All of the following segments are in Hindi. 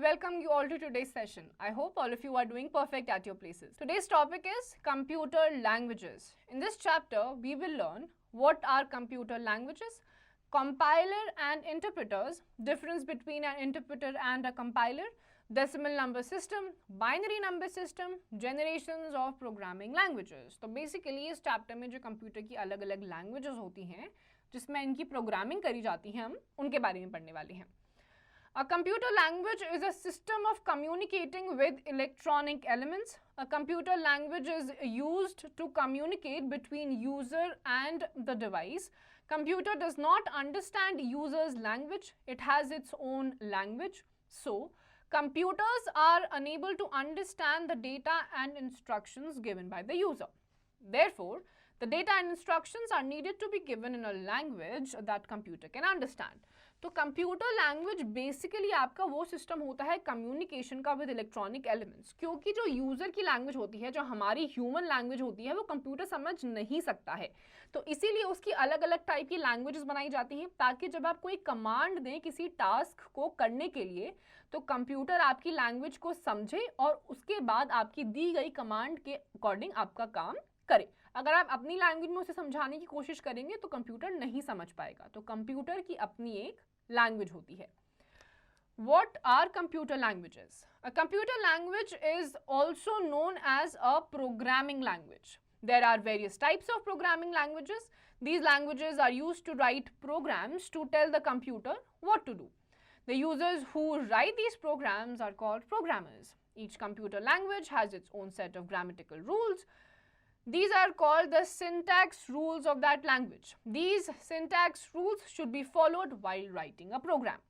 welcome you all to today's session. I hope all of you are doing perfect at your places. Today's topic is computer languages. In this chapter, we will learn what are computer languages, compiler and interpreters, difference between an interpreter and a compiler, decimal number system, binary number system, generations of programming languages. तो basically इस chapter में जो computer की अलग अलग languages होती हैं जिसमें इनकी programming करी जाती है हम उनके बारे में पढ़ने वाले हैं. A computer language is a system of communicating with electronic elements. A computer language is used to communicate between user and the device. Computer does not understand user's language. It has its own language. So, computers are unable to understand the data and instructions given by the user. Therefore, the data and instructions are needed to be given in a language that computer can understand. तो कंप्यूटर लैंग्वेज बेसिकली आपका वो सिस्टम होता है कम्युनिकेशन का विद इलेक्ट्रॉनिक एलिमेंट्स, क्योंकि जो यूजर की लैंग्वेज होती है, जो हमारी ह्यूमन लैंग्वेज होती है, वो कंप्यूटर समझ नहीं सकता है. तो इसीलिए उसकी अलग अलग टाइप की लैंग्वेजेस बनाई जाती हैं ताकि जब आप कोई कमांड दें किसी टास्क को करने के लिए तो कंप्यूटर आपकी लैंग्वेज को समझे और उसके बाद आपकी दी गई कमांड के अकॉर्डिंग आपका काम करे. अगर आप अपनी लैंग्वेज में उसे समझाने की कोशिश करेंगे तो कंप्यूटर नहीं समझ पाएगा. तो कंप्यूटर की अपनी एक लैंग्वेज होती है. What are computer languages? A computer language is also known as a programming language. There are various types of programming languages. These languages are used to write programs to tell the computer what to do. The users who write these programs are called programmers. Each computer language has its own set of grammatical rules. These are called the syntax rules of that language. These syntax rules should be followed while writing a program.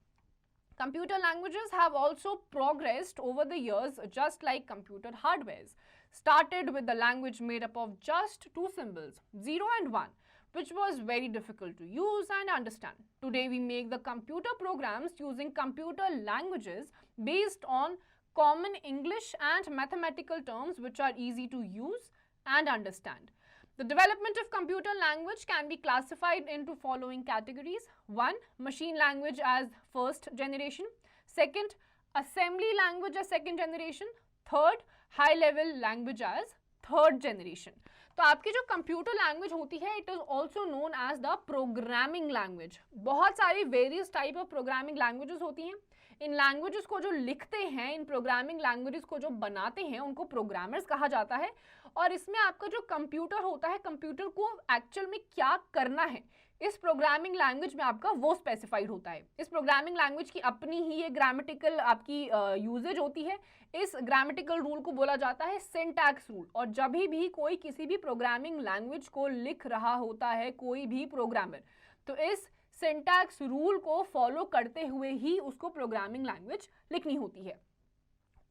Computer languages have also progressed over the years just like computer hardwares. Started with the language made up of just two symbols, 0 and 1, which was very difficult to use and understand. Today we make the computer programs using computer languages based on common English and mathematical terms which are easy to use and understand. The development of computer language can be classified into following categories. 1. Machine language as first generation. 2nd. Assembly language as second generation. 3rd. High level language as third generation. तो आपकी जो कंप्यूटर लैंग्वेज होती है it is also known as the programming language. बहुत सारी various type of programming languages होती हैं. इन लैंग्वेजेस को जो लिखते हैं, इन प्रोग्रामिंग लैंग्वेजेस को जो बनाते हैं उनको प्रोग्रामर्स कहा जाता है. और इसमें आपका जो कंप्यूटर होता है, कंप्यूटर को एक्चुअल में क्या करना है इस प्रोग्रामिंग लैंग्वेज में आपका वो स्पेसिफाइड होता है. इस प्रोग्रामिंग लैंग्वेज की अपनी ही ये ग्रामेटिकल आपकी यूजेज होती है. इस ग्रामेटिकल रूल को बोला जाता है सिंटैक्स रूल. और जब भी कोई किसी भी प्रोग्रामिंग लैंग्वेज को लिख रहा होता है कोई भी प्रोग्रामर, तो इस सिंटैक्स रूल को फॉलो करते हुए ही उसको प्रोग्रामिंग लैंग्वेज लिखनी होती है.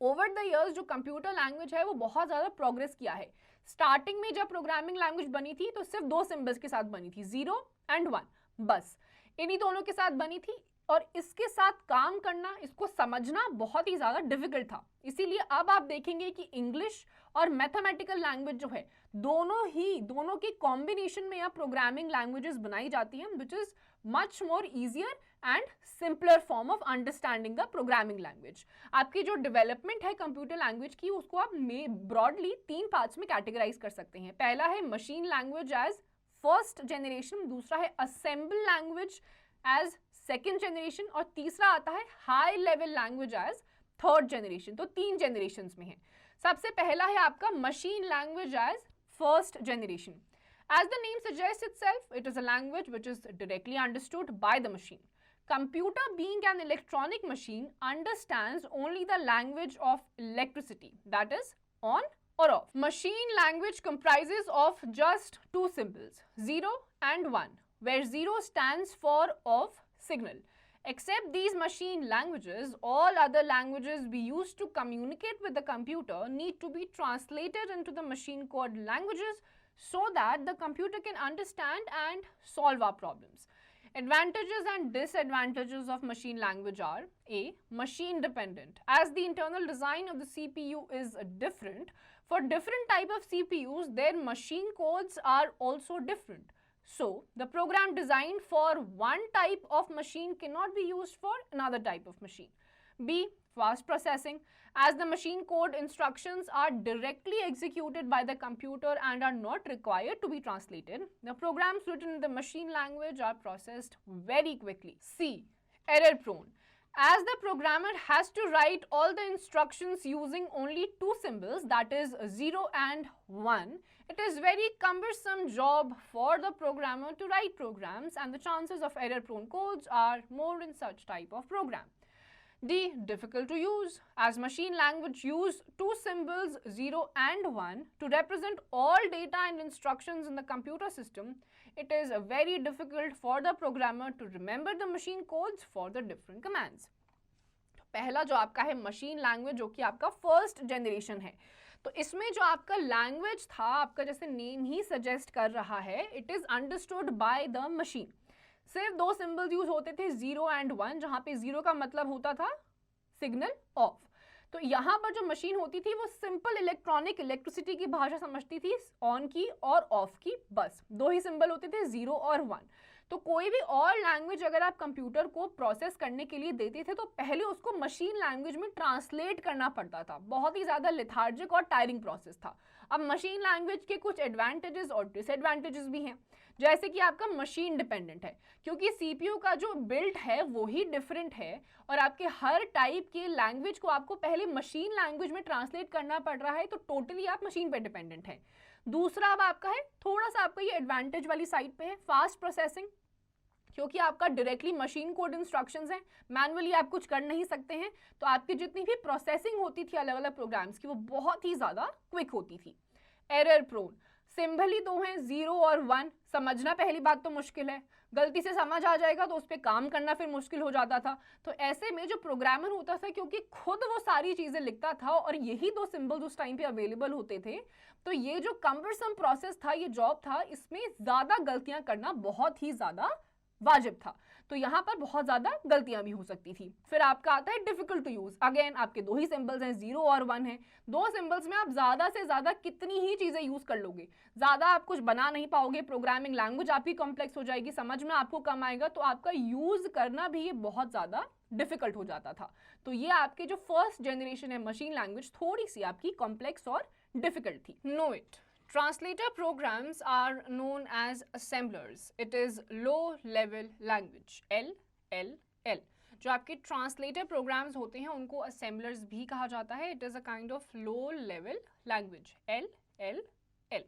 ओवर द ईयर्स जो कंप्यूटर लैंग्वेज है वो बहुत ज़्यादा प्रोग्रेस किया है. स्टार्टिंग में जब प्रोग्रामिंग लैंग्वेज बनी थी तो सिर्फ दो सिंबल्स के साथ बनी थी, 0 and 1, बस इन्हीं दोनों के साथ बनी थी. और इसके साथ काम करना, इसको समझना बहुत ही ज़्यादा डिफिकल्ट था. इसीलिए अब आप देखेंगे कि इंग्लिश और मैथमेटिकल लैंग्वेज जो है दोनों की कॉम्बिनेशन में यह प्रोग्रामिंग लैंग्वेजेस बनाई जाती हैं which is much more easier and simpler form of understanding the programming language. आपकी जो डेवलपमेंट है कंप्यूटर लैंग्वेज की उसको आप ब्रॉडली 3 पार्ट्स में कैटेगराइज कर सकते हैं. पहला है machine language as first generation, दूसरा है assemble language as second generation और तीसरा आता है high level language as third generation. तो 3 जनरेशन में है. सबसे पहला है आपका machine language as first generation. As the name suggest itself, it is a language which is directly understood by the machine. Computer being an electronic machine understands only the language of electricity, that is on or off. Machine language comprises of just two symbols, 0 and 1, where 0 stands for off signal. Except these machine languages, all other languages we use to communicate with the computer need to be translated into the machine code languages so that the computer can understand and solve our problems. Advantages and disadvantages of machine language are: A. Machine dependent. As the internal design of the CPU is different, for different type of CPUs, their machine codes are also different. So, the program designed for one type of machine cannot be used for another type of machine. B. Fast processing. As the machine code instructions are directly executed by the computer and are not required to be translated, the programs written in the machine language are processed very quickly. C. Error prone. As the programmer has to write all the instructions using only two symbols, that is 0 and 1, it is very cumbersome job for the programmer to write programs, and the chances of error prone codes are more in such type of program. D. Difficult to use. As machine language use two symbols 0 and 1 to represent all data and instructions in the computer system, it is very difficult for the programmer to remember the machine codes for the different commands. पहला जो आपका है मशीन लैंग्वेज, जो कि आपका फर्स्ट जनरेशन है, तो इसमें जो आपका लैंग्वेज था, आपका जैसे नेम ही सजेस्ट कर रहा है, it is understood by the machine. सिर्फ दो सिंबल्स यूज होते थे 0 and 1, जहां पे 0 का मतलब होता था सिग्नल ऑफ. तो यहाँ पर जो मशीन होती थी वो सिंपल इलेक्ट्रिसिटी की भाषा समझती थी, ऑन की और ऑफ की, बस दो ही सिंबल होते थे 0 और 1. तो कोई भी और लैंग्वेज अगर आप कंप्यूटर को प्रोसेस करने के लिए देते थे तो पहले उसको मशीन लैंग्वेज में ट्रांसलेट करना पड़ता था. बहुत ही ज़्यादा लेथार्जिक और टायरिंग प्रोसेस था. अब मशीन लैंग्वेज के कुछ एडवांटेजेस और डिसएडवांटेजेस भी हैं, जैसे कि आपका मशीन डिपेंडेंट है, क्योंकि सीपीयू का जो बिल्ट है वो ही डिफरेंट है और आपके हर टाइप के लैंग्वेज को आपको पहले मशीन लैंग्वेज में ट्रांसलेट करना पड़ रहा है, तो टोटली आप मशीन पे डिपेंडेंट है. दूसरा अब आपका है, थोड़ा सा आपका ये एडवांटेज वाली साइड पे है, फास्ट प्रोसेसिंग, क्योंकि आपका डायरेक्टली मशीन कोड इंस्ट्रक्शंस हैं, मैनुअली आप कुछ कर नहीं सकते हैं, तो आपकी जितनी भी प्रोसेसिंग होती थी अलग अलग प्रोग्राम्स की वो बहुत ही ज़्यादा क्विक होती थी. एरर प्रोन, सिंबल ही दो हैं 0 और 1, समझना पहली बात तो मुश्किल है, गलती से समझ आ जाएगा तो उस पर काम करना फिर मुश्किल हो जाता था. तो ऐसे में जो प्रोग्रामर होता था, क्योंकि खुद वो सारी चीज़ें लिखता था और यही दो सिंबल्स उस टाइम पे अवेलेबल होते थे, तो ये जो कम्बरसम प्रोसेस था, ये जॉब था, इसमें ज़्यादा गलतियाँ करना बहुत ही ज़्यादा वाजिब था. तो यहाँ पर बहुत ज्यादा गलतियां भी हो सकती थी. फिर आपका आता है डिफिकल्ट टू यूज. अगेन आपके दो ही सिंबल्स हैं 0 और 1 है. दो सिंबल्स में आप ज्यादा से ज्यादा कितनी ही चीजें यूज कर लोगे, ज्यादा आप कुछ बना नहीं पाओगे. प्रोग्रामिंग लैंग्वेज आपकी कॉम्प्लेक्स हो जाएगी, समझ में आपको कम आएगा, तो आपका यूज करना भी ये बहुत ज्यादा डिफिकल्ट हो जाता था. तो ये आपके जो फर्स्ट जनरेशन है मशीन लैंग्वेज, थोड़ी सी आपकी कॉम्प्लेक्स और डिफिकल्ट थी. No it. Translator programs are known as assemblers. It is low level language, LLL. जो आपके translator programs होते हैं उनको assemblers भी कहा जाता है. It is a kind of low level language, LLL.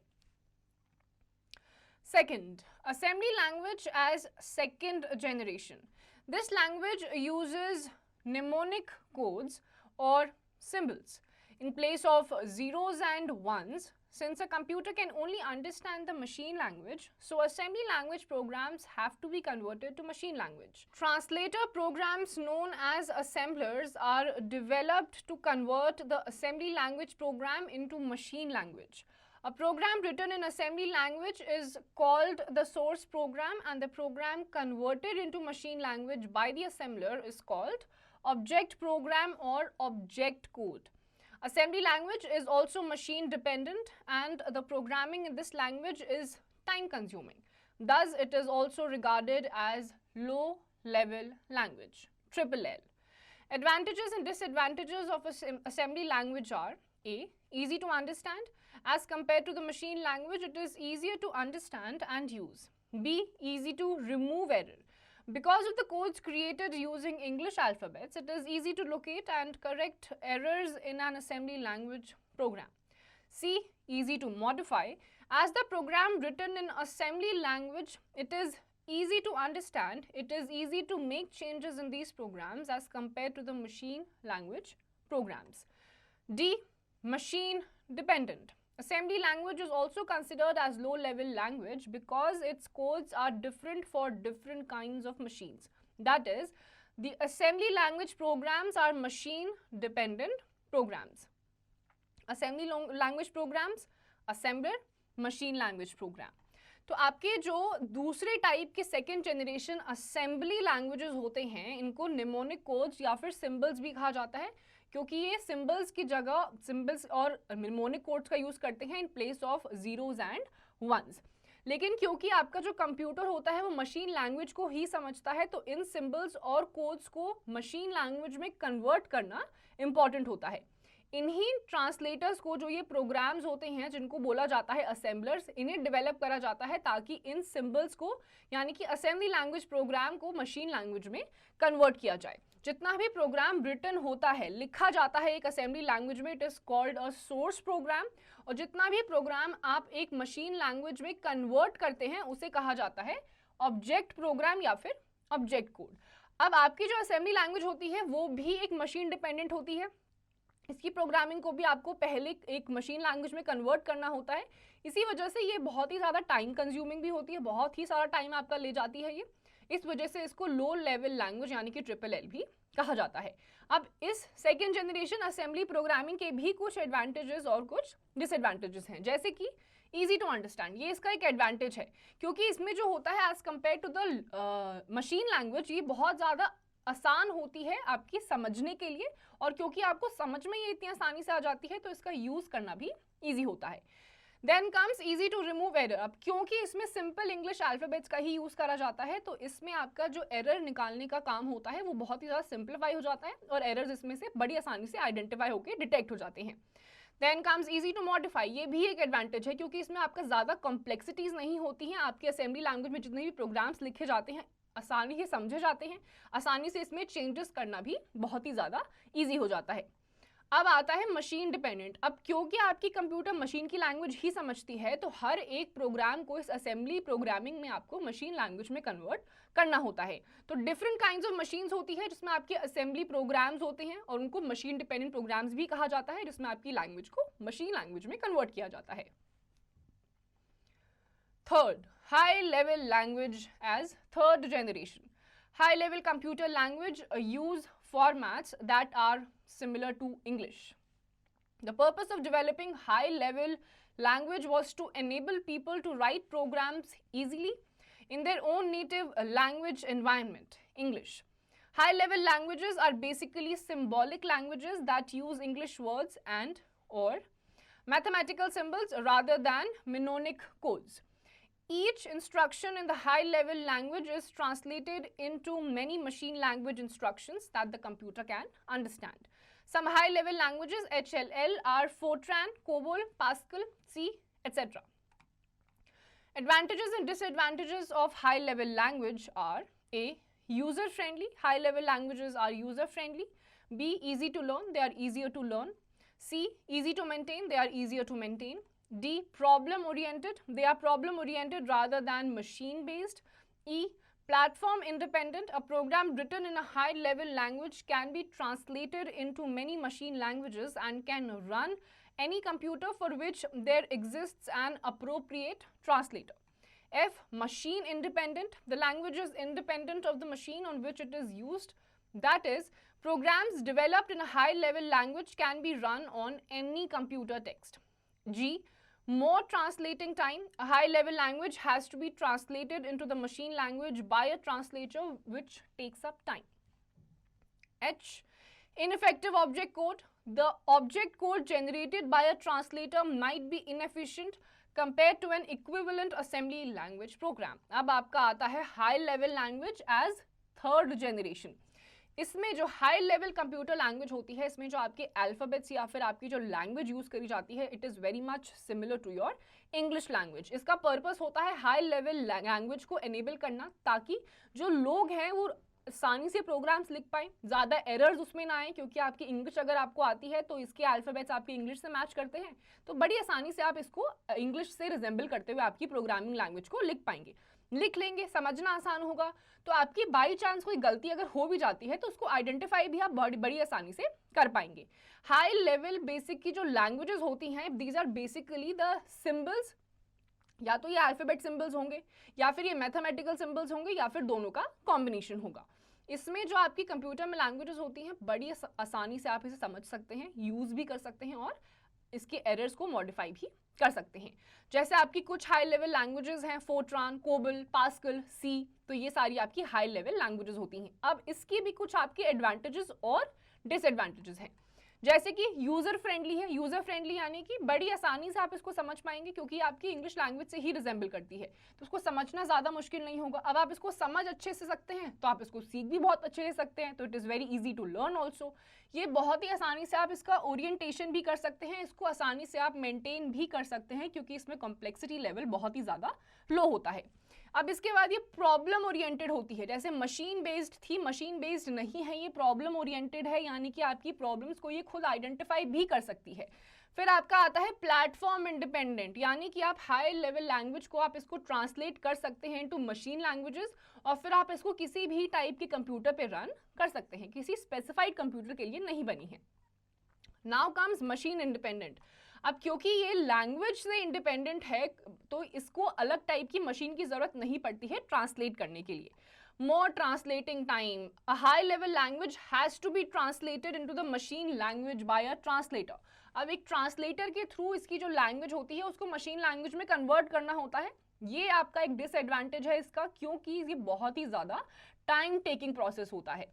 Second, assembly language as second generation. This language uses mnemonic codes or symbols in place of zeros and ones. Since a computer can only understand the machine language, so assembly language programs have to be converted to machine language. Translator programs known as assemblers are developed to convert the assembly language program into machine language. A program written in assembly language is called the source program, and the program converted into machine language by the assembler is called object program or object code. Assembly language is also machine dependent, and the programming in this language is time consuming. Thus, it is also regarded as low level language, triple L. Advantages and disadvantages of assembly language are: A. Easy to understand. As compared to the machine language, it is easier to understand and use. B. Easy to remove error. Because of the codes created using English alphabets, it is easy to locate and correct errors in an assembly language program. C. Easy to modify. As the program written in assembly language, it is easy to understand. It is easy to make changes in these programs as compared to the machine language programs. D. Machine dependent. Assembly language is also considered as low-level language because its codes are different for different kinds of machines. That is, the assembly language programs are machine-dependent programs. Assembly language programs, assembler, machine language program. तो आपके जो दूसरे टाइप के सेकेंड जनरेशन असेंबली लैंग्वेजेस होते हैं, इनको निमोनिक कोड्स या फिर सिंबल्स भी कहा जाता है, क्योंकि ये सिंबल्स की जगह सिंबल्स और निमोनिक कोड्स का यूज़ करते हैं in place of zeros and ones. लेकिन क्योंकि आपका जो कंप्यूटर होता है वो मशीन लैंग्वेज को ही समझता है, तो इन सिंबल्स और कोड्स को मशीन लैंग्वेज में कन्वर्ट करना इंपॉर्टेंट होता है। इन्हीं ट्रांसलेटर्स को, जो ये प्रोग्राम्स होते हैं जिनको बोला जाता है असेंबलर्स, इन्हें डेवलप करा जाता है ताकि इन सिंबल्स को, यानी कि असेंबली लैंग्वेज प्रोग्राम को मशीन लैंग्वेज में कन्वर्ट किया जाए। जितना भी प्रोग्राम रिटन होता है, लिखा जाता है एक असेंबली लैंग्वेज में, it is called a source program, और जितना भी प्रोग्राम आप एक मशीन लैंग्वेज में कन्वर्ट करते हैं उसे कहा जाता है ऑब्जेक्ट प्रोग्राम या फिर ऑब्जेक्ट कोड। अब आपकी जो असेंबली लैंग्वेज होती है वो भी एक मशीन डिपेंडेंट होती है, इसकी प्रोग्रामिंग को भी आपको पहले एक मशीन लैंग्वेज में कन्वर्ट करना होता है। इसी वजह से ये बहुत ही ज़्यादा टाइम कंज्यूमिंग भी होती है, बहुत ही सारा टाइम आपका ले जाती है ये। इस वजह से इसको लो लेवल लैंग्वेज यानी कि LLL भी कहा जाता है। अब इस सेकेंड जनरेशन असेंबली प्रोग्रामिंग के भी कुछ एडवांटेजेस और कुछ डिसएडवांटेजेस हैं, जैसे कि ईजी टू अंडरस्टैंड, ये इसका एक एडवांटेज है क्योंकि इसमें जो होता है as compare to the machine language, ये बहुत ज़्यादा आसान होती है आपकी समझने के लिए, और क्योंकि आपको समझ में ये इतनी आसानी से आ जाती है तो इसका यूज़ करना भी ईजी होता है। Then comes easy to remove error. अब क्योंकि इसमें सिंपल इंग्लिश अल्फाबेट्स का ही यूज़ करा जाता है तो इसमें आपका जो एरर निकालने का काम होता है वो बहुत ही ज़्यादा सिंप्लीफाई हो जाता है और एरर्स इसमें से बड़ी आसानी से आइडेंटिफाई होकर डिटेक्ट हो जाते हैं। Then comes easy to modify, ये भी एक एडवांटेज है क्योंकि इसमें आपका ज़्यादा कॉम्प्लेक्सिटीज़ नहीं होती हैं। आपकी असेंबली लैंग्वेज में जितने भी प्रोग्राम्स लिखे जाते हैं आसानी से समझे जाते हैं, आसानी से इसमें चेंजेस करना भी बहुत ही ज़्यादा ईजी हो जाता है। अब आता है मशीन डिपेंडेंट। अब क्योंकि आपकी कंप्यूटर मशीन की लैंग्वेज ही समझती है तो हर एक प्रोग्राम को इस असेंबली प्रोग्रामिंग में आपको मशीन लैंग्वेज में कन्वर्ट करना होता है। तो डिफरेंट काइंड्स ऑफ मशीन्स होती है जिसमें आपके असेंबली प्रोग्राम्स होते हैं और उनको मशीन डिपेंडेंट प्रोग्राम्स भी कहा जाता है, जिसमें आपकी लैंग्वेज को मशीन लैंग्वेज में कन्वर्ट किया जाता है। Third, high level language as third generation. High level computer language use formats that are similar to English. The purpose of developing high level language was to enable people to write programs easily in their own native language environment, English. High level languages are basically symbolic languages that use English words and or mathematical symbols rather than mnemonic codes. Each instruction in the high-level language is translated into many machine language instructions that the computer can understand. Some high-level languages, HLL, are Fortran, COBOL, Pascal, C, etc. Advantages and disadvantages of high-level language are: A. User-friendly. High-level languages are user-friendly. B. Easy to learn. They are easier to learn. C. Easy to maintain. They are easier to maintain. D. Problem oriented. They are problem oriented rather than machine based. E. Platform independent. A program written in a high level language can be translated into many machine languages and can run any computer for which there exists an appropriate translator. F. Machine independent. The language is independent of the machine on which it is used. That is, programs developed in a high level language can be run on any computer text. G. More translating time. A high-level language has to be translated into the machine language by a translator, which takes up time. H. Ineffective object code. The object code generated by a translator might be inefficient compared to an equivalent assembly language program. अब आपका आता है high-level language as third generation. इसमें जो हाई लेवल कंप्यूटर लैंग्वेज होती है, इसमें जो आपके अल्फ़ाबेट्स या फिर आपकी जो लैंग्वेज यूज़ करी जाती है, it is very much similar to your English language. इसका पर्पस होता है हाई लेवल लैंग्वेज को एनेबल करना ताकि जो लोग हैं वो आसानी से प्रोग्राम्स लिख पाएँ, ज़्यादा एरर्स उसमें ना आए, क्योंकि आपकी इंग्लिश अगर आपको आती है तो इसके अल्फ़ाबेट्स आपकी इंग्लिश से मैच करते हैं, तो बड़ी आसानी से आप इसको इंग्लिश से रिजेंबल करते हुए आपकी प्रोग्रामिंग लैंग्वेज को लिख पाएंगे, लिख लेंगे, समझना आसान होगा। तो आपकी बाई चांस कोई गलती अगर हो भी जाती है तो उसको आइडेंटिफाई भी आप बड़ी आसानी से कर पाएंगे। हाई लेवल बेसिक की जो लैंग्वेजेस होती हैं, these are basically the symbols, या तो ये अल्फ़ाबेट सिंबल्स होंगे या फिर ये मैथमेटिकल सिंबल्स होंगे या फिर दोनों का कॉम्बिनेशन होगा। इसमें जो आपकी कंप्यूटर में लैंग्वेजेस होती हैं बड़ी आसानी से आप इसे समझ सकते हैं, यूज़ भी कर सकते हैं और इसके एरर्स को मॉडिफाई भी कर सकते हैं। जैसे आपकी कुछ हाई लेवल लैंग्वेजेस हैं, फोर्ट्रान, कोबल, पास्कल, सी, तो ये सारी आपकी हाई लेवल लैंग्वेजेस होती हैं। अब इसकी भी कुछ आपके एडवांटेजेस और डिसएडवांटेजेस हैं। जैसे कि यूजर फ्रेंडली है, यूजर फ्रेंडली यानी कि बड़ी आसानी से आप इसको समझ पाएंगे क्योंकि आपकी इंग्लिश लैंग्वेज से ही रिजेंबल करती है, तो उसको समझना ज्यादा मुश्किल नहीं होगा। अब आप इसको समझ अच्छे से सकते हैं तो आप इसको सीख भी बहुत अच्छे से सकते हैं, तो it is very easy to learn also. ये बहुत ही आसानी से आप इसका ओरिएंटेशन भी कर सकते हैं, इसको आसानी से आप मेंटेन भी कर सकते हैं क्योंकि इसमें कॉम्प्लेक्सिटी लेवल बहुत ही ज़्यादा लो होता है। अब इसके बाद ये प्रॉब्लम ओरिएंटेड होती है, जैसे मशीन बेस्ड थी, मशीन बेस्ड नहीं है, ये प्रॉब्लम ओरिएंटेड है, यानी कि आपकी प्रॉब्लम्स को ये खुद आइडेंटिफाई भी कर सकती है। फिर आपका आता है प्लेटफॉर्म इंडिपेंडेंट, यानी कि आप हाई लेवल लैंग्वेज को आप इसको ट्रांसलेट कर सकते हैं इनटू मशीन लैंग्वेजेस और फिर आप इसको किसी भी टाइप के कंप्यूटर पे रन कर सकते हैं, किसी स्पेसिफाइड कंप्यूटर के लिए नहीं बनी है। Now comes machine independent. अब क्योंकि ये लैंग्वेज से इंडिपेंडेंट है तो इसको अलग टाइप की मशीन की जरूरत नहीं पड़ती है ट्रांसलेट करने के लिए। More translating time, a high level language has to be translated into the machine language by a translator. अब एक ट्रांसलेटर के थ्रू इसकी जो लैंग्वेज होती है उसको मशीन लैंग्वेज में कन्वर्ट करना होता है। ये आपका एक डिसएडवांटेज है इसका, क्योंकि ये बहुत ही ज्यादा टाइम टेकिंग प्रोसेस होता है।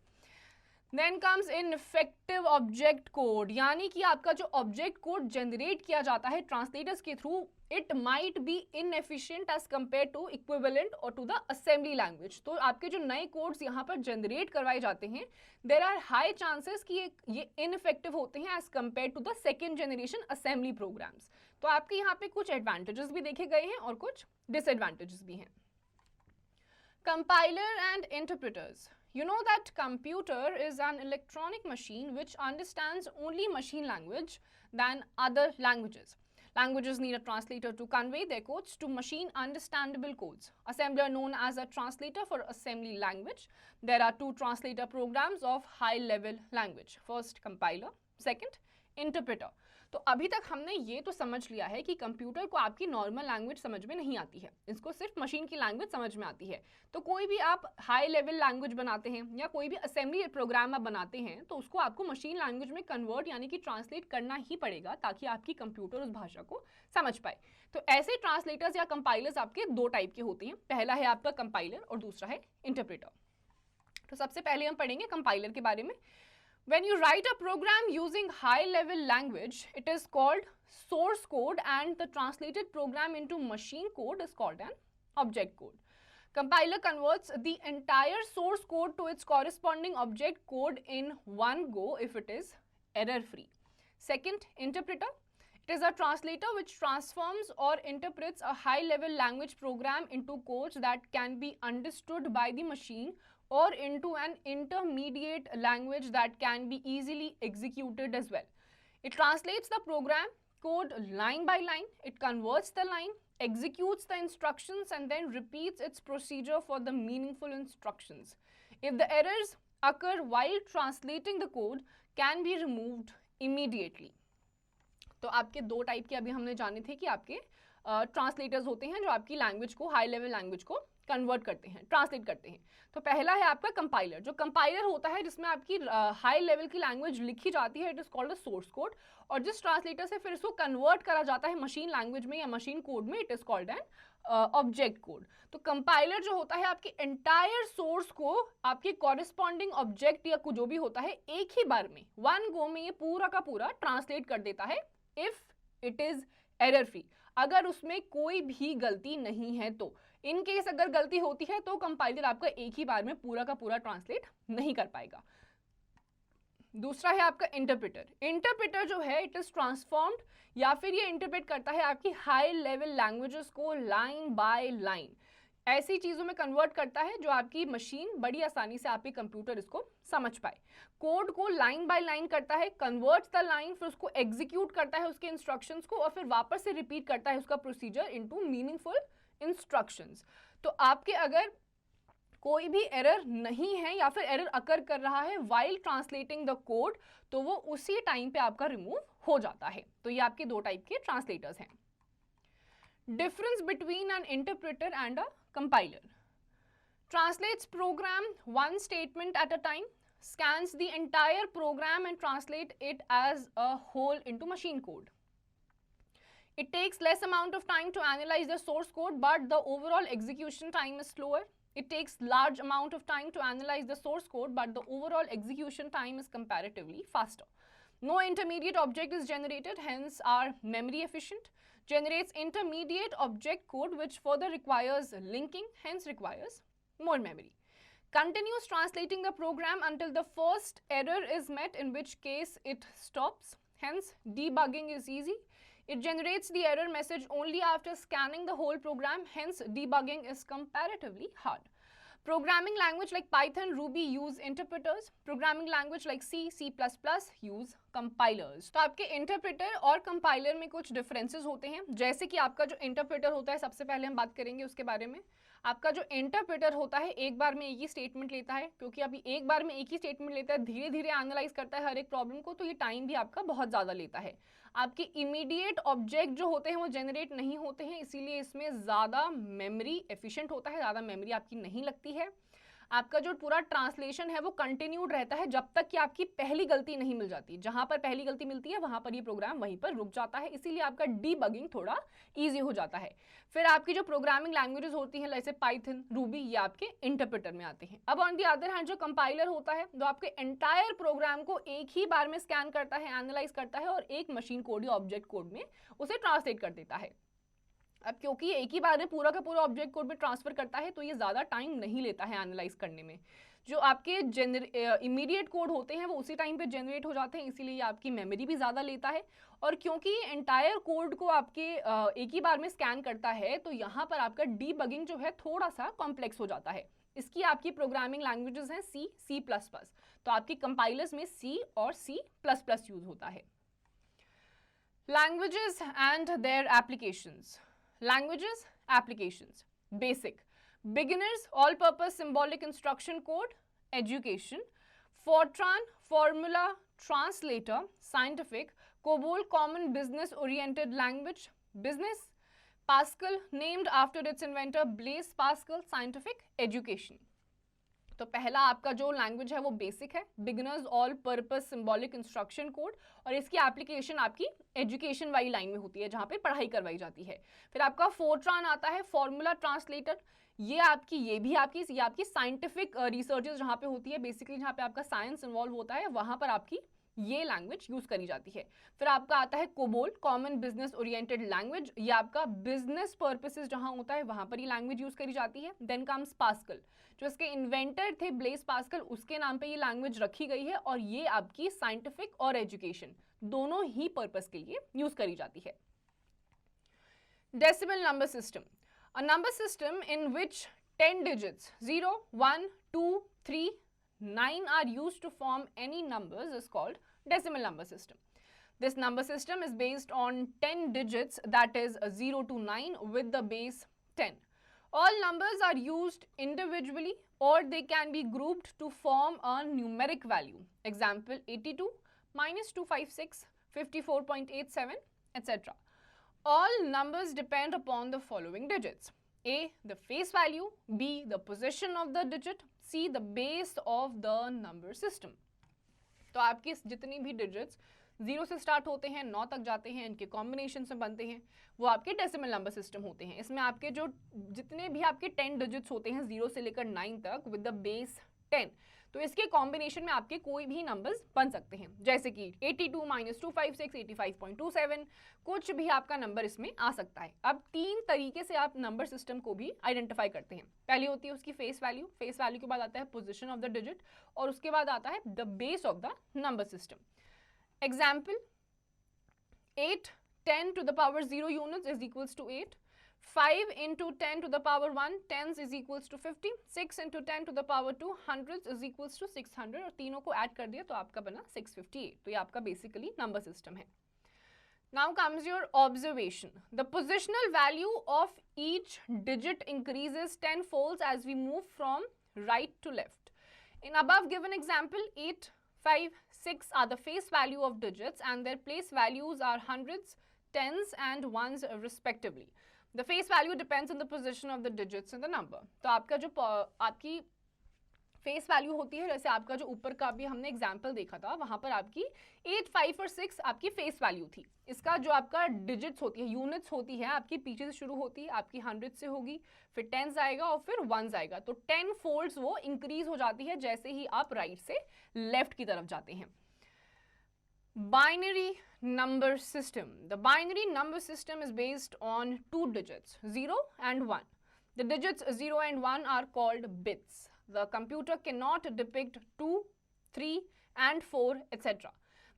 Then comes ineffective object code, यानी कि आपका जो ऑब्जेक्ट कोड जनरेट किया जाता है ट्रांसलेटर्स के थ्रू, it might be inefficient as compare to equivalent और टू द असेंबली लैंग्वेज। तो आपके जो नए कोड्स यहाँ पर जनरेट करवाए जाते हैं, देर आर हाई चांसेस कि ये इनफेक्टिव होते हैं as compare to the second generation assembly programs. तो आपके यहाँ पे कुछ एडवांटेजेस भी देखे गए हैं और कुछ डिसएडवांटेजेस भी हैं। Compiler and interpreters. You know that computer is an electronic machine which understands only machine language than other languages. Languages need a translator to convey their codes to machine understandable codes. Assembler known as a translator for assembly language. There are two translator programs of high level language. First compiler, second interpreter. तो अभी तक हमने ये तो समझ लिया है कि कंप्यूटर को आपकी नॉर्मल लैंग्वेज समझ में नहीं आती है, इसको सिर्फ मशीन की लैंग्वेज समझ में आती है। तो कोई भी आप हाई लेवल लैंग्वेज बनाते हैं या कोई भी असेंबली प्रोग्राम आप बनाते हैं तो उसको आपको मशीन लैंग्वेज में कन्वर्ट यानी कि ट्रांसलेट करना ही पड़ेगा ताकि आपकी कंप्यूटर उस भाषा को समझ पाए। तो ऐसे ट्रांसलेटर्स या कंपाइलर्स आपके दो टाइप के होते हैं, पहला है आपका कंपाइलर और दूसरा है इंटरप्रेटर। तो सबसे पहले हम पढ़ेंगे कंपाइलर के बारे में। When you write a program using high-level language, it is called source code, and the translated program into machine code is called an object code. Compiler converts the entire source code to its corresponding object code in one go if it is error-free. Second, interpreter. It is a translator which transforms or interprets a high-level language program into codes that can be understood by the machine or into an intermediate language that can be easily executed as well. It translates the program code line by line, it converts the line, executes the instructions and then repeats its procedure for the meaningful instructions. If the errors occur while translating the code, can be removed immediately. तो आपके दो टाइप के अभी हमने जाने थे कि आपके ट्रांसलेटर्स होते हैं जो आपकी लैंग्वेज को, हाई लेवल लैंग्वेज को कन्वर्ट करते हैं, ट्रांसलेट करते हैं। तो पहला है आपका कंपाइलर। जो कंपाइलर होता है जिसमें आपकी हाई लेवल की लैंग्वेज लिखी जाती है, it is called a source code, और जिस ट्रांसलेटर से फिर इसको कन्वर्ट करा जाता है मशीन लैंग्वेज में या मशीन कोड में, it is called an object code. तो कंपाइलर जो होता है आपके एंटायर सोर्स को आपके कॉरेस्पॉन्डिंग ऑब्जेक्ट या जो भी होता है एक ही बार में, वन गो में ये पूरा का पूरा ट्रांसलेट कर देता है if it is error free, अगर उसमें कोई भी गलती नहीं है तो। इन केस अगर गलती होती है तो कंपाइलर आपका एक ही बार में पूरा का पूरा ट्रांसलेट नहीं कर पाएगा। दूसरा है आपका इंटरप्रेटर। इंटरप्रेटर जो है इट इज ट्रांसफॉर्म्ड या फिर ये इंटरप्रेट करता है आपकी हाई लेवल लैंग्वेजेस को लाइन बाय लाइन, ऐसी चीज़ों में कन्वर्ट करता है जो आपकी मशीन बड़ी आसानी से आपके कंप्यूटर इसको समझ पाए। कोड को लाइन बाय लाइन करता है, कन्वर्ट्स द लाइन, फिर उसको एग्जीक्यूट करता है उसके इंस्ट्रक्शंस को और फिर वापस से रिपीट करता है उसका प्रोसीजर इनटू मीनिंगफुल इंस्ट्रक्शंस। तो आपके अगर कोई भी एरर नहीं है या फिर एरर अकर कर रहा है वाइल ट्रांसलेटिंग द कोड, तो वो उसी टाइम पे आपका रिमूव हो जाता है। तो ये आपके दो टाइप के ट्रांसलेटर्स हैं। Difference between an interpreter and a compiler. Translates program one statement at a time, scans the entire program and translate it as a whole into machine code. It takes less amount of time to analyze the source code, but the overall execution time is slower. It takes large amount of time to analyze the source code, but the overall execution time is comparatively faster. No intermediate object is generated, hence are memory efficient. Generates intermediate object code which further requires linking, hence requires more memory. Continues translating the program until the first error is met, in which case it stops, hence debugging is easy. It generates the error message only after scanning the whole program, hence debugging is comparatively hard. Programming language like Python, Ruby use interpreters. Programming language like C, C++ use compilers. तो आपके इंटरप्रेटर और कंपाइलर में कुछ डिफरेंसेस होते हैं, जैसे कि आपका जो इंटरप्रेटर होता है, सबसे पहले हम बात करेंगे उसके बारे में। आपका जो इंटरप्रेटर होता है एक बार में एक ही स्टेटमेंट लेता है, क्योंकि अभी एक बार में एक ही स्टेटमेंट लेता है, धीरे धीरे एनालाइज करता है हर एक प्रॉब्लम को, तो ये टाइम भी आपका बहुत ज़्यादा लेता है। आपके इमीडिएट ऑब्जेक्ट जो होते हैं वो जनरेट नहीं होते हैं, इसीलिए इसमें ज़्यादा मेमोरी एफिशिएंट होता है, ज़्यादा मेमोरी आपकी नहीं लगती है। आपका जो पूरा ट्रांसलेशन है वो कंटिन्यूड रहता है जब तक कि आपकी पहली गलती नहीं मिल जाती। जहां पर पहली गलती मिलती है वहां पर ये प्रोग्राम वहीं पर रुक जाता है, इसीलिए आपका डीबगिंग थोड़ा इजी हो जाता है। फिर आपकी जो प्रोग्रामिंग लैंग्वेजेस होती हैं जैसे पाइथन, रूबी, ये आपके इंटरप्रेटर में आते हैं। अब ऑन दी अदर हैंड जो कंपाइलर होता है वो आपके एंटायर प्रोग्राम को एक ही बार में स्कैन करता है, एनालाइज करता है और एक मशीन कोड या ऑब्जेक्ट कोड में उसे ट्रांसलेट कर देता है। अब क्योंकि एक ही बार में पूरा का पूरा ऑब्जेक्ट कोड में ट्रांसफर करता है, तो ये ज़्यादा टाइम नहीं लेता है एनालाइज करने में। जो आपके इमीडिएट कोड होते हैं वो उसी टाइम पे जनरेट हो जाते हैं, इसीलिए आपकी मेमोरी भी ज़्यादा लेता है। और क्योंकि एंटायर कोड को आपके एक ही बार में स्कैन करता है, तो यहाँ पर आपका डीबगिंग जो है थोड़ा सा कॉम्प्लेक्स हो जाता है। इसकी आपकी प्रोग्रामिंग लैंग्वेजेस हैं C, C++, तो आपकी कंपाइलर्स में C और C++ यूज होता है। Languages and their applications. Languages, applications, basic, beginners, all-purpose symbolic instruction code, education, Fortran, formula, translator, scientific, COBOL, common business-oriented language, business, Pascal, named after its inventor Blaise Pascal, scientific, education. तो पहला आपका जो लैंग्वेज है वो बेसिक है, beginners all purpose symbolic instruction code, और इसकी एप्लीकेशन आपकी एजुकेशन वाली लाइन में होती है जहाँ पे पढ़ाई करवाई जाती है। फिर आपका फोर्ट्रान आता है, फॉर्मूला ट्रांसलेटर, ये आपकी साइंटिफिक रिसर्चेस जहाँ पे होती है, बेसिकली जहाँ पे आपका साइंस इन्वॉल्व होता है वहाँ पर आपकी ये लैंग्वेज यूज करी जाती है। फिर आपका आता है COBOL, common business oriented language, ये आपका बिजनेस पर्पसेस जहां होता है वहां पर ये लैंग्वेज यूज करी जाती है। देन कम्स पास्कल, जो इसके इन्वेंटर थे ब्लेस पास्कल, उसके नाम पे ये लैंग्वेज रखी गई है, और ये आपकी साइंटिफिक और एजुकेशन दोनों ही पर्पस के लिए यूज करी जाती है। Decimal number system, a number system in which 10 digits 0, 1, 2, 3, 9 are used to form any numbers is called decimal number system. This number system is based on 10 digits, that is 0 to 9 with the base 10. All numbers are used individually or they can be grouped to form a numeric value. Example 82 minus 256, 54.87, etc. All numbers depend upon the following digits. A, the face value, B, the position of the digit, C, the base of the number system. तो आपके जितनी भी डिजिट्स 0 से स्टार्ट होते हैं 9 तक जाते हैं, इनके कॉम्बिनेशन से बनते हैं, वो आपके डेसिमल नंबर सिस्टम होते हैं। इसमें आपके जो जितने भी आपके 10 डिजिट्स होते हैं 0 से लेकर 9 तक विद द बेस 10, तो इसके कॉम्बिनेशन में आपके कोई भी नंबर्स बन सकते हैं, जैसे कि 82 माइनस 256, 85.27, कुछ भी आपका नंबर इसमें आ सकता है। अब 3 तरीके से आप नंबर सिस्टम को भी आइडेंटिफाई करते हैं। पहली होती है उसकी फेस वैल्यू, फेस वैल्यू के बाद आता है पोजीशन ऑफ द डिजिट, और उसके बाद आता है the base of the number system. Example 8 10 to the power 0 units is equals to 8. 5 into 10 to the power 1 tens is equals to 50. 6 into 10 to the power 2 hundreds is equals to 600, और तीनों को ऐड कर दिया तो आपका बना 658। तो ये आपका बेसिकली नंबर सिस्टम है। Now comes your observation. The positional value of each digit increases 10 folds as we move from right to left. In above given example, 8, 5, 6 are the face value of digits and their place values are hundreds, tens and ones respectively. The face value depends on the position of the digits in the number. तो आपका जो आपकी फेस वैल्यू होती है, जैसे आपका जो ऊपर का भी हमने एग्जाम्पल देखा था, वहां पर आपकी 8, 5 और 6 आपकी फेस वैल्यू थी। इसका जो आपका डिजिट्स होती है, यूनिट्स होती है, आपकी पीछे से शुरू होती है, आपकी 100 से होगी, फिर टेंस आएगा और फिर वंस आएगा, तो 10 फोल्ड्स वो इंक्रीज हो जाती है जैसे ही आप राइट से लेफ्ट की तरफ जाते हैं। Binary number system. The binary number system is based on two digits, 0 and 1. The digits 0 and 1 are called bits. The computer cannot depict 2, 3 and 4, etc.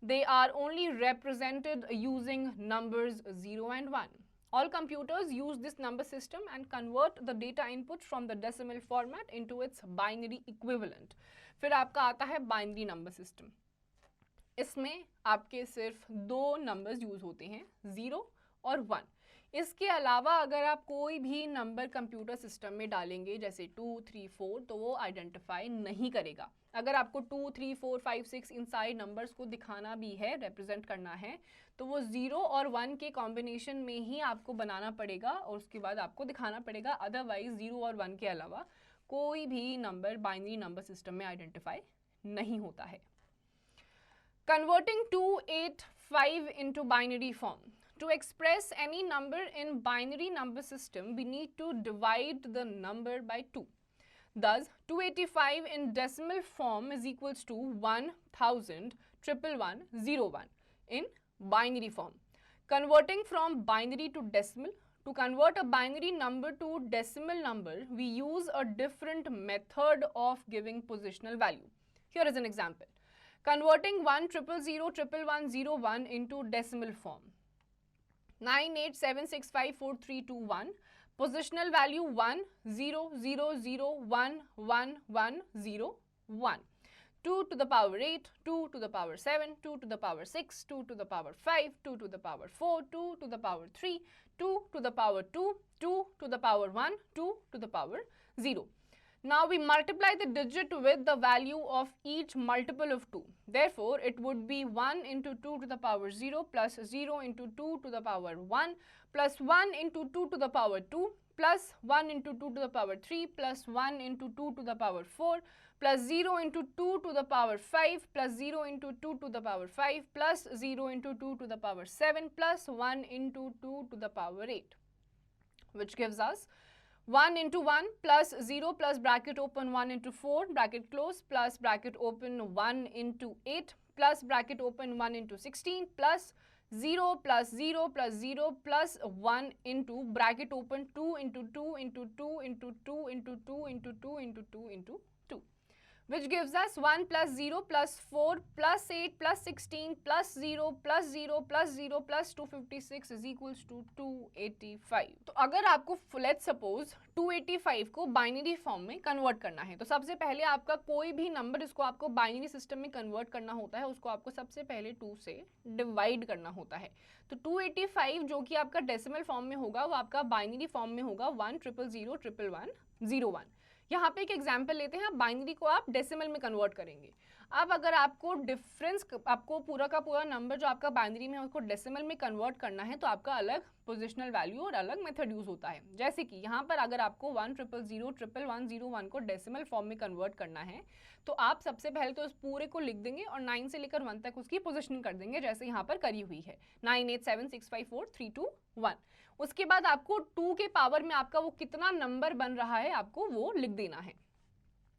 They are only represented using numbers 0 and 1. All computers use this number system and convert the data input from the decimal format into its binary equivalent. फिर आपका आता है binary number system. इसमें आपके सिर्फ दो नंबर्स यूज होते हैं, 0 और 1. इसके अलावा अगर आप कोई भी नंबर कंप्यूटर सिस्टम में डालेंगे जैसे 2, 3, 4 तो वो आइडेंटिफाई नहीं करेगा. अगर आपको 2, 3, 4, 5, 6 इन सारे नंबर्स को दिखाना भी है, रिप्रेजेंट करना है, तो वो 0 और 1 के कॉम्बिनेशन में ही आपको बनाना पड़ेगा और उसके बाद आपको दिखाना पड़ेगा. अदरवाइज 0 और 1 के अलावा कोई भी नंबर बाइनरी नंबर सिस्टम में आइडेंटिफाई नहीं होता है. Converting 285 into binary form. To express any number in binary number system, we need to divide the number by 2. Thus, 285 in decimal form is equals to 1000,111,01 in binary form. Converting from binary to decimal. To convert a binary number to decimal number, we use a different method of giving positional value. Here is an example. Converting 1,000,111,01 into decimal form. 987654321. Positional value 1,0,0,0,1,1,1,0,1. 2 to the power 8, 2 to the power 7, 2 to the power 6, 2 to the power 5, 2 to the power 4, 2 to the power 3, 2 to the power 2, 2 to the power 1, 2 to the power 0. Now we multiply the digit with the value of each multiple of 2. Therefore, it would be 1 into 2 to the power 0 plus 0 into 2 to the power 1 plus 1 into 2 to the power 2 plus 1 into 2 to the power 3 plus 1 into 2 to the power 4 plus 0 into 2 to the power 5 plus 0 into 2 to the power 5 plus 0 into 2 to the power 7 plus 1 into 2 to the power 8, which gives us 1 into 1 plus 0 plus bracket open 1 into 4 bracket close plus bracket open 1 into 8 plus bracket open 1 into 16 plus 0 plus 0 plus 0 plus 1 into bracket open 2 into 2 into 2 into 2 into 2 into 2 into 2 into 2, which gives us 1 plus 0 plus 4 plus 8 plus 16 plus 0 plus 0 plus 0 plus 256 is equals to 285. तो अगर आपको लेट्स सपोज 285 को बाइनरी फॉर्म में कन्वर्ट करना है तो सबसे पहले आपका कोई भी नंबर जिसको आपको बाइनरी सिस्टम में कन्वर्ट करना होता है उसको आपको सबसे पहले 2 से डिवाइड करना होता है. तो 285 जो कि आपका डेसिमल फॉर्म में होगा वो आपका बाइनरी फॉर्म में होगा 1,000,111,101. यहाँ पे एक एग्जाम्पल लेते हैं. बाइनरी को आप डेसिमल में कन्वर्ट करेंगे. अब अगर आपको डिफरेंस आपको पूरा का पूरा नंबर जो आपका बाइनरी में है उसको डेसिमल में कन्वर्ट करना है तो आपका अलग पोजिशनल वैल्यू और अलग मेथड यूज होता है. जैसे कि यहाँ पर अगर आपको 1,000,111,101 को डेसिमल फॉर्म में कन्वर्ट करना है तो आप सबसे पहले तो उस पूरे को लिख देंगे और 9 से लेकर 1 तक उसकी पोजिशनिंग कर देंगे जैसे यहाँ पर करी हुई है 987654321. उसके बाद आपको 2 के पावर में आपका वो कितना नंबर बन रहा है आपको वो लिख देना है.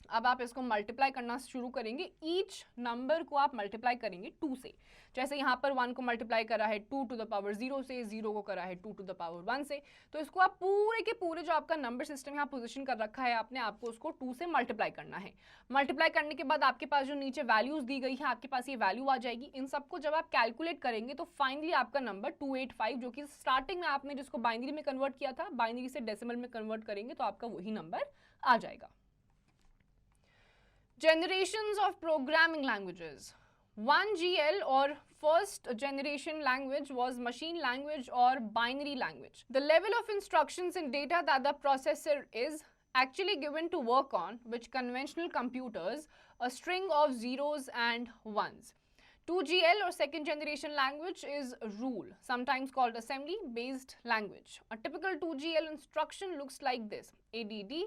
अब आप इसको मल्टीप्लाई करना शुरू करेंगे. ईच नंबर को आप मल्टीप्लाई करेंगे 2 से. जैसे यहाँ पर 1 को मल्टीप्लाई करा है 2 टू द पावर 0 से, 0 को करा है 2 टू द पावर 1 से. तो इसको आप पूरे के पूरे जो आपका नंबर सिस्टम यहाँ पोजीशन कर रखा है आपने, आपको उसको 2 से मल्टीप्लाई करना है. मल्टीप्लाई करने के बाद आपके पास जो नीचे वैल्यूज दी गई है आपके पास ये वैल्यू आ जाएगी. इन सबको जब आप कैलकुलेट करेंगे तो फाइनली आपका नंबर 285 जो कि स्टार्टिंग में आपने जिसको बाइनरी में कन्वर्ट किया था बाइनरी से डेसिमल में कन्वर्ट करेंगे तो आपका वही नंबर आ जाएगा. Generations of programming languages. 1GL or first generation language was machine language or binary language. The level of instructions and data that the processor is actually given to work on, which conventional computers, a string of zeros and ones. 2GL or second generation language is rule, sometimes called assembly based language. A typical 2GL instruction looks like this: ADD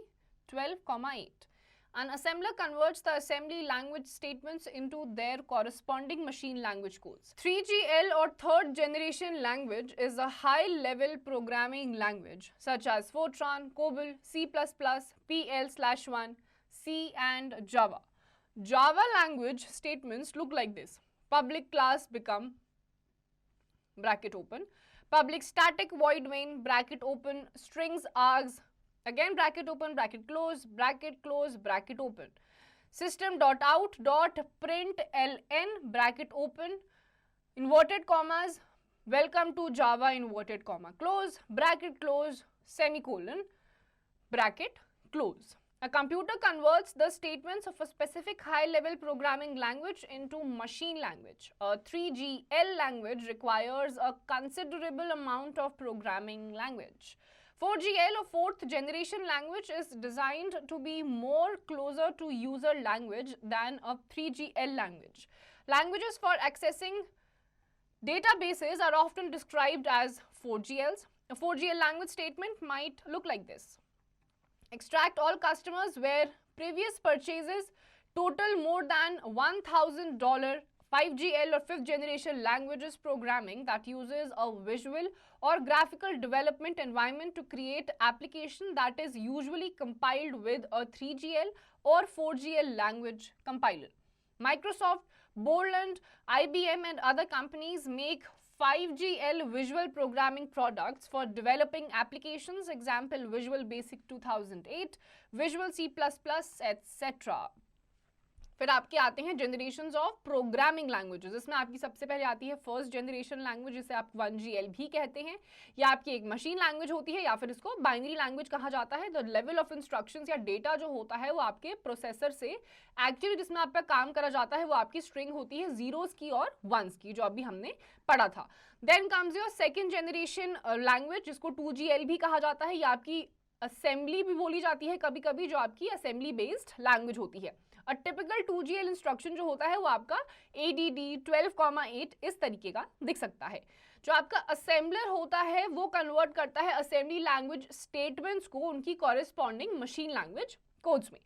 12,8. An assembler converts the assembly language statements into their corresponding machine language codes. 3GL or third generation language is a high-level programming language such as Fortran, COBOL, C++, PL/1, C and Java. Java language statements look like this: public class become bracket open, public static void main bracket open, strings args again bracket open, bracket close, bracket open, system.out.println bracket open, inverted commas, welcome to Java inverted comma close, bracket close, semicolon, bracket close. A computer converts the statements of a specific high-level programming language into machine language. A 3GL language requires a considerable amount of programming language. 4GL or fourth generation language is designed to be more closer to user language than a 3GL language. Languages for accessing databases are often described as 4GLs. A 4GL language statement might look like this. Extract all customers where previous purchases total more than $1,000. 5GL or fifth generation languages programming that uses a visual or graphical development environment to create application that is usually compiled with a 3GL or 4GL language compiler. Microsoft, Borland, IBM and other companies make 5GL visual programming products for developing applications, example Visual Basic 2008, Visual C++, etc. फिर आपके आते हैं जनरेशंस ऑफ प्रोग्रामिंग लैंग्वेजेस. इसमें आपकी सबसे पहले आती है फर्स्ट जनरेशन लैंग्वेज, जिसे आप 1GL भी कहते हैं. या आपकी एक मशीन लैंग्वेज होती है या फिर इसको बाइनरी लैंग्वेज कहा जाता है. द लेवल ऑफ इंस्ट्रक्शंस या डेटा जो होता है वो आपके प्रोसेसर से एक्चुअली जिसमें आप पे काम करा जाता है वो आपकी स्ट्रिंग होती है जीरोस की और वंस की, जो अभी हमने पढ़ा था. Then comes your second generation language, जिसको 2GL भी कहा जाता है. या आपकी असेंबली भी बोली जाती है कभी कभी, जो आपकी असेंबली बेस्ड लैंग्वेज होती है. और टिपिकल 2GL इंस्ट्रक्शन जो होता है वो आपका ADD 12,8 इस तरीके का दिख सकता है. जो आपका असेंबलर होता है वो कन्वर्ट करता है असेंबली लैंग्वेज स्टेटमेंट्स को उनकी कॉरेस्पॉन्डिंग मशीन लैंग्वेज कोड्स में.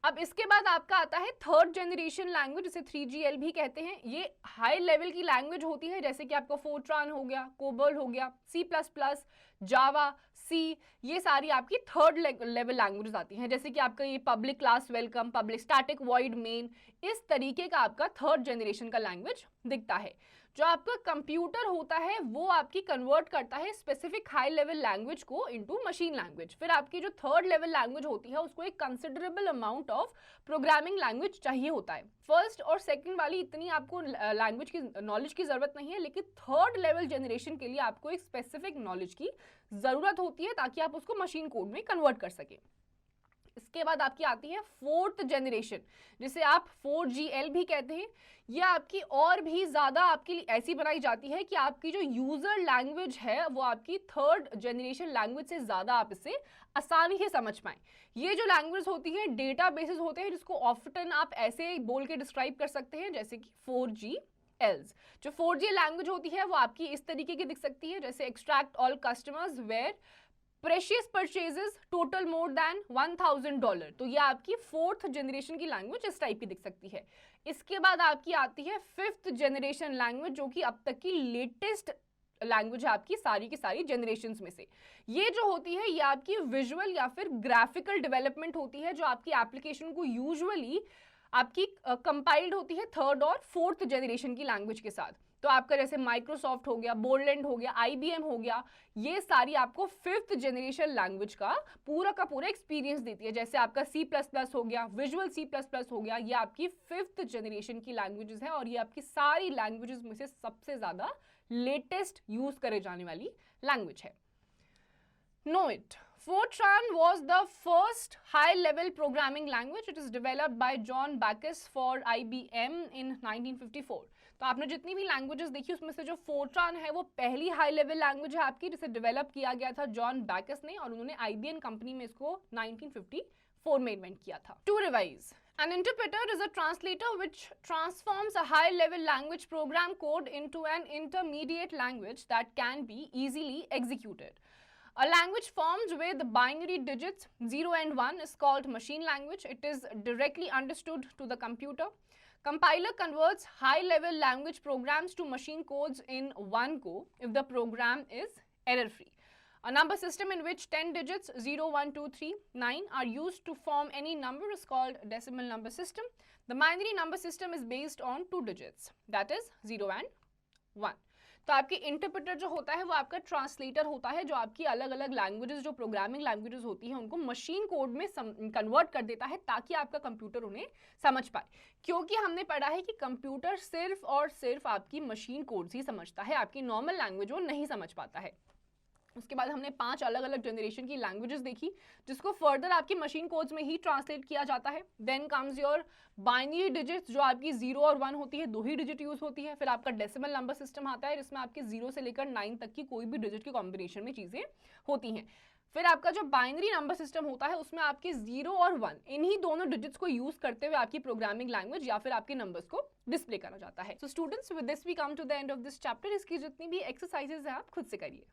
अब इसके बाद आपका आता है थर्ड जनरेशन लैंग्वेज, जिसे 3GL भी कहते हैं. ये हाई लेवल की लैंग्वेज होती है, जैसे कि आपका फोर्ट्रान हो गया, कोबोल हो गया, C++, जावा, सी, ये सारी आपकी थर्ड लेवल लैंग्वेजेस आती हैं. जैसे कि आपका ये public class welcome, public static void main, इस तरीके का आपका थर्ड जनरेशन का लैंग्वेज दिखता है. जो आपका कंप्यूटर होता है वो आपकी कन्वर्ट करता है स्पेसिफिक हाई लेवल लैंग्वेज को इनटू मशीन लैंग्वेज. फिर आपकी जो थर्ड लेवल लैंग्वेज होती है उसको एक considerable amount of programming language चाहिए होता है. फर्स्ट और सेकंड वाली इतनी आपको लैंग्वेज की नॉलेज की जरूरत नहीं है, लेकिन थर्ड लेवल जनरेशन के लिए आपको एक स्पेसिफिक नॉलेज की जरूरत होती है ताकि आप उसको मशीन कोड में कन्वर्ट कर सकें. इसके बाद आपकी आती है फोर्थ जनरेशन, जिसे आप 4GL भी कहते हैं. यह आपकी और भी ज्यादा आपके लिए ऐसी बनाई जाती है कि आपकी जो यूजर लैंग्वेज है वो आपकी थर्ड जनरेशन लैंग्वेज से ज्यादा आप इसे आसानी से समझ पाएं. ये जो लैंग्वेज होती है डेटा बेसिस होते हैं, जिसको ऑफ्टन आप ऐसे बोल के डिस्क्राइब कर सकते हैं जैसे कि 4GLs. जो 4G लैंग्वेज होती है वो आपकी इस तरीके की दिख सकती है, जैसे extract all customers where precious purchases total more than $1,000. तो ये आपकी फोर्थ जनरेशन की लैंग्वेज इस टाइप की दिख सकती है. इसके बाद आपकी आती है फिफ्थ जनरेशन लैंग्वेज, जो कि अब तक की लेटेस्ट लैंग्वेज है आपकी सारी की सारी जनरेशंस में से. ये जो होती है ये आपकी विजुअल या फिर ग्राफिकल डेवलपमेंट होती है, जो आपकी एप्लीकेशन को यूजुअली आपकी कंपाइल्ड होती है थर्ड और फोर्थ जनरेशन की लैंग्वेज के साथ. तो आपका जैसे माइक्रोसॉफ्ट हो गया, बोरलैंड हो गया, IBM हो गया, ये सारी आपको फिफ्थ जनरेशन लैंग्वेज का पूरा एक्सपीरियंस देती है. जैसे आपका C++ हो गया, विजुअल C++ हो गया, ये आपकी फिफ्थ जनरेशन की लैंग्वेजेस है और ये आपकी सारी लैंग्वेजेस में से सबसे ज्यादा लेटेस्ट यूज करे जाने वाली लैंग्वेज है. Know it. Fortran was the first high-level programming language. It is developed by John Backus for IBM in 1954. तो आपने जितनी भी लैंग्वेजेस देखी उसमें से जो फोर्ट्रान है वो पहली हाई लेवल लैंग्वेज है आपकी, जिसे डेवलप किया गया था जॉन बैकस ने, और उन्होंने IBM कंपनी में इसको 1954 में इन्वेंट किया था. To revise, an interpreter is a translator which transforms a high level language program code into an intermediate language that can be easily executed. A language formed with binary digits 0 and 1 is called machine language. It is directly understood to the computer. Compiler converts high-level language programs to machine codes in one go if the program is error-free. A number system in which 10 digits 0, 1, 2, 3, 9 are used to form any number is called decimal number system. The binary number system is based on 2 digits, that is 0 and 1. तो आपके इंटरप्रेटर जो होता है वो आपका ट्रांसलेटर होता है, जो आपकी अलग अलग लैंग्वेजेस, जो प्रोग्रामिंग लैंग्वेजेस होती हैं उनको मशीन कोड में कन्वर्ट कर देता है ताकि आपका कंप्यूटर उन्हें समझ पाए. क्योंकि हमने पढ़ा है कि कंप्यूटर सिर्फ और सिर्फ आपकी मशीन कोड्स ही समझता है, आपकी नॉर्मल लैंग्वेज वो नहीं समझ पाता है. उसके बाद हमने 5 अलग अलग जनरेशन की लैंग्वेजेस देखी जिसको फर्दर आपकी मशीन कोड्स में ही ट्रांसलेट किया जाता है. Then comes your binary digits, जो आपकी 0 और 1 होती है, 2 ही डिजिट यूज होती है. फिर आपका डेसिमल नंबर सिस्टम आता है जिसमें आपके 0 से लेकर 9 तक की कोई भी डिजिट की कॉम्बिनेशन में चीजें होती हैं. फिर आपका जो बाइनरी नंबर सिस्टम होता है उसमें आपके 0 और 1 इन्हीं दोनों डिजिट्स को यूज करते हुए आपकी प्रोग्रामिंग लैंग्वेज या फिर आपके नंबर्स को डिस्प्ले करा जाता है. So students, with this we come to the end of this chapter. इसकी जितनी भी एक्सरसाइजेस हैं आप खुद से करिए.